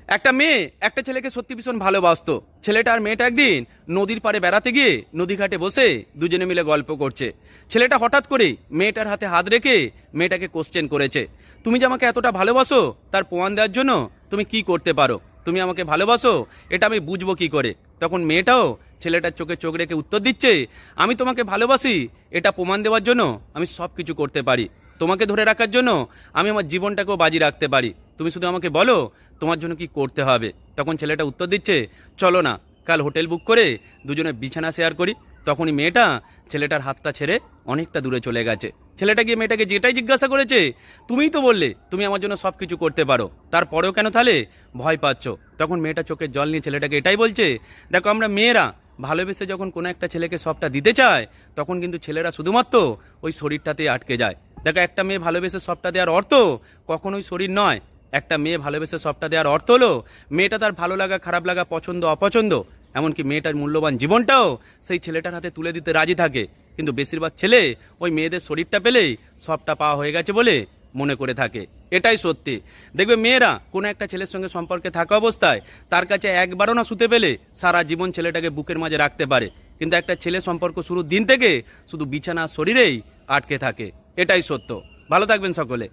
একটা মেয়ে একটা ছেলেকে সত্যি ভীষণ ভালোবাসতো। ছেলেটা আর মেয়েটা একদিন নদীর পাড়ে বেড়াতে গিয়ে নদী ঘাটে বসে দুজনে মিলে গল্প করছে। ছেলেটা হঠাৎ করে মেয়েটার হাতে হাত রেখে মেয়েটাকে কোশ্চেন করেছে, তুমি যে আমাকে এতটা ভালোবাসো তার প্রমাণ দেওয়ার জন্য তুমি কি করতে পারো? তুমি আমাকে ভালোবাসো এটা আমি বুঝবো কি করে? তখন মেয়েটাও ছেলেটার চোখে চোখ রেখে উত্তর দিচ্ছে, আমি তোমাকে ভালোবাসি এটা প্রমাণ দেওয়ার জন্য আমি সব কিছু করতে পারি। তোমাকে ধরে রাখার জন্য আমি আমার জীবনটাকেও বাজি রাখতে পারি। তুমি শুধু আমাকে বলো তোমার জন্য কি করতে হবে। তখন ছেলেটা উত্তর দিচ্ছে, চলো না কাল হোটেল বুক করে দুজনে বিছানা শেয়ার করি। তখনই মেয়েটা ছেলেটার হাতটা ছেড়ে অনেকটা দূরে চলে গেছে। ছেলেটা গিয়ে মেয়েটাকে যেটাই জিজ্ঞাসা করেছে, তুমিই তো বললে তুমি আমার জন্য সব কিছু করতে পারো, তারপরেও কেন তাহলে ভয় পাচ্ছ? তখন মেয়েটা চোখের জল নিয়ে ছেলেটাকে এটাই বলছে, দেখো আমরা মেয়েরা ভালোবেসে যখন কোনো একটা ছেলেকে সবটা দিতে চায় তখন কিন্তু ছেলেরা শুধুমাত্র ওই শরীরটাতে আটকে যায়। দেখো একটা মেয়ে ভালোবেসে সবটা দেওয়ার অর্থ কখনোই শরীর নয়। একটা মেয়ে ভালোবেসে সবটা দেওয়ার অর্থ হলো মেয়েটা তার ভালো লাগা খারাপ লাগা পছন্দ অপছন্দ এমনকি মেয়েটার মূল্যবান জীবনটাও সেই ছেলেটার হাতে তুলে দিতে রাজি থাকে। কিন্তু বেশিরভাগ ছেলে ওই মেয়েদের শরীরটা পেলেই সবটা পাওয়া হয়ে গেছে বলে মনে করে থাকে। এটাই সত্যি। দেখবে মেয়েরা কোনো একটা ছেলের সঙ্গে সম্পর্কে থাকা অবস্থায় তার কাছে একবারও না শুতে পেলে সারা জীবন ছেলেটাকে বুকের মাঝে রাখতে পারে, কিন্তু একটা ছেলে সম্পর্ক শুরুর দিন থেকে শুধু বিছানা শরীরেই আটকে থাকে। এটাই সত্য। ভালো থাকবেন সকলে।